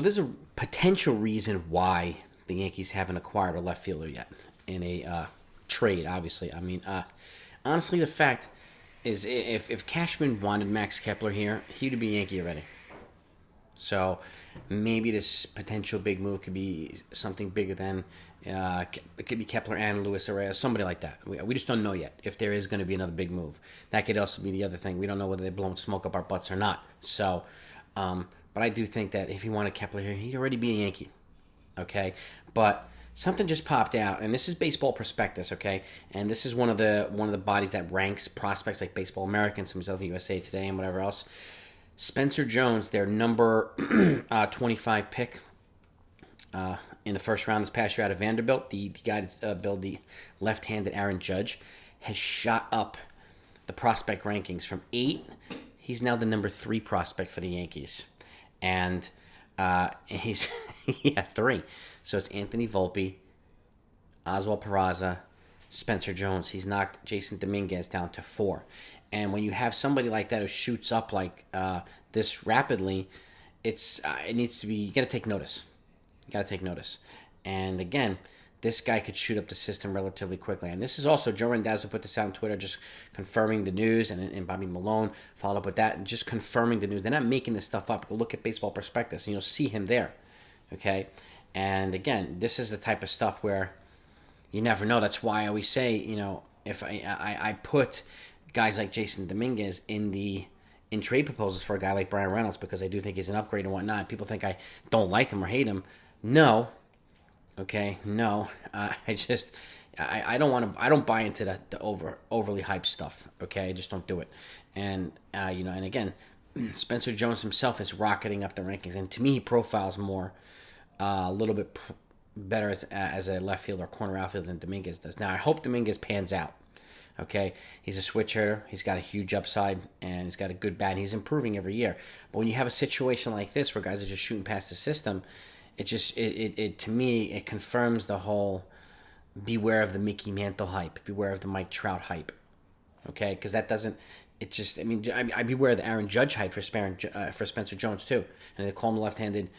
there's a potential reason why the Yankees haven't acquired a left fielder yet in a trade, obviously. I mean, honestly, the fact is if Cashman wanted Max Kepler here, he would be a Yankee already. So maybe this potential big move could be something bigger than it could be Kepler and Luis Arraez, somebody like that. We just don't know yet if there is going to be another big move. That could also be the other thing. We don't know whether they're blowing smoke up our butts or not. So, but I do think that if he wanted Kepler here, he'd already be a Yankee. Okay, but something just popped out, and this is Baseball Prospectus. Okay, and this is one of the bodies that ranks prospects like Baseball America, some stuff USA Today, and whatever else. Spencer Jones, their number 25 pick in the first round this past year out of Vanderbilt, the guy that built the left-handed Aaron Judge, has shot up the prospect rankings from 8. He's now the number 3 prospect for the Yankees. And he's 3. So it's Anthony Volpe, Oswald Peraza, Spencer Jones. He's knocked Jason Dominguez down to 4. And when you have somebody like that who shoots up like this rapidly, it needs to be, you got to take notice. And again, this guy could shoot up the system relatively quickly. And this is also, Joe Rendazzo put this out on Twitter, just confirming the news, and Bobby Malone followed up with that, and just confirming the news. They're not making this stuff up. Go look at Baseball Prospectus, and you'll see him there. Okay? And again, this is the type of stuff where you never know. That's why I always say, if I put guys like Jason Dominguez in trade proposals for a guy like Brian Reynolds, because I do think he's an upgrade and whatnot. People think I don't like him or hate him. No. Okay, no. I don't buy into the overly hyped stuff. Okay, I just don't do it. And and again, Spencer Jones himself is rocketing up the rankings, and to me, he profiles more a little bit better as a left fielder or corner outfielder than Dominguez does. Now, I hope Dominguez pans out. Okay, he's a switch hitter. He's got a huge upside, and he's got a good bat. And he's improving every year. But when you have a situation like this, where guys are just shooting past the system, it to me it confirms the whole beware of the Mickey Mantle hype, beware of the Mike Trout hype. Okay, because that doesn't. It just. I mean, I beware of the Aaron Judge hype for Spencer Jones too, and they call him left-handed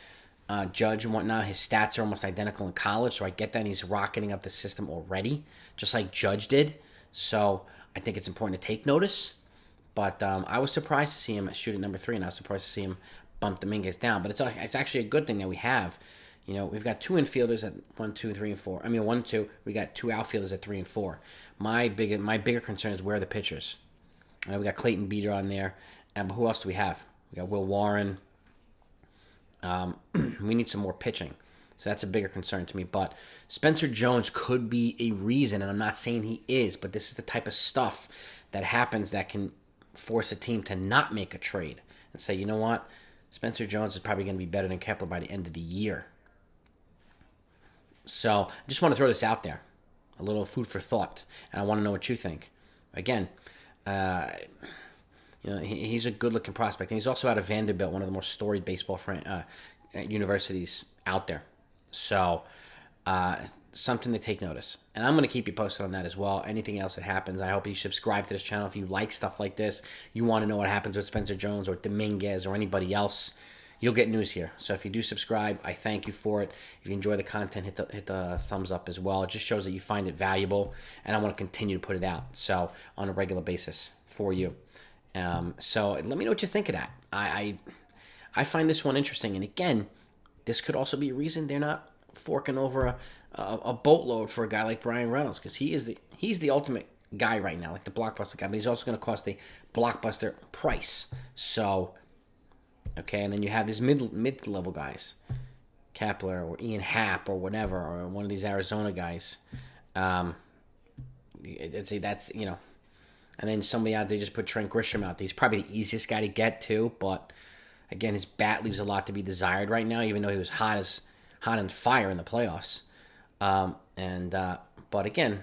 Judge and whatnot. His stats are almost identical in college, so I get that. And he's rocketing up the system already, just like Judge did. So I think it's important to take notice. But I was surprised to see him shoot at number 3, and I was surprised to see him bump Dominguez down. But it's actually a good thing that we have. We've got 2 infielders at 1, 2, 3, and 4. I mean, 1, 2. We got 2 outfielders at 3 and 4. My bigger concern is where are the pitchers. We got Clayton Beater on there. But who else do we have? We got Will Warren. We need some more pitching. So that's a bigger concern to me. But Spencer Jones could be a reason, and I'm not saying he is, but this is the type of stuff that happens that can force a team to not make a trade and say, you know what, Spencer Jones is probably going to be better than Kepler by the end of the year. So I just want to throw this out there, a little food for thought, and I want to know what you think. Again, he's a good-looking prospect, and he's also out of Vanderbilt, one of the more storied baseball universities out there. So, something to take notice. And I'm going to keep you posted on that as well. Anything else that happens, I hope you subscribe to this channel. If you like stuff like this, you want to know what happens with Spencer Jones or Dominguez or anybody else, you'll get news here. So if you do subscribe, I thank you for it. If you enjoy the content, hit the thumbs up as well. It just shows that you find it valuable, and I want to continue to put it out so on a regular basis for you. So let me know what you think of that. I find this one interesting. And again, this could also be a reason they're not forking over a boatload for a guy like Brian Reynolds, because he's the ultimate guy right now, like the blockbuster guy, but he's also going to cost a blockbuster price. So, okay, and then you have these mid-level guys, Kepler or Ian Happ or whatever, or one of these Arizona guys. That's, and then somebody out there just put Trent Grisham out there. He's probably the easiest guy to get to, but again, his bat leaves a lot to be desired right now, even though he was hot and fire in the playoffs. But again,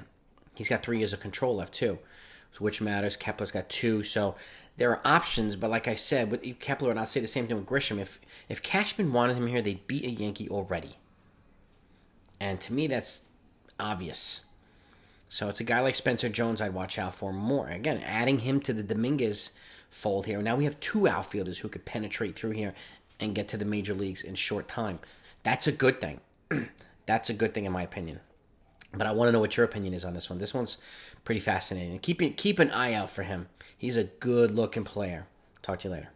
he's got 3 years of control left too, which matters. Kepler's got 2, so there are options. But like I said, with Kepler, and I'll say the same thing with Grisham. If Cashman wanted him here, they'd be a Yankee already. And to me, that's obvious. So it's a guy like Spencer Jones I'd watch out for more. Again, adding him to the Dominguez fold here. Now we have 2 outfielders who could penetrate through here and get to the major leagues in short time. That's a good thing. That's a good thing in my opinion. But I want to know what your opinion is on this one. This one's pretty fascinating. Keep an eye out for him. He's a good-looking player. Talk to you later.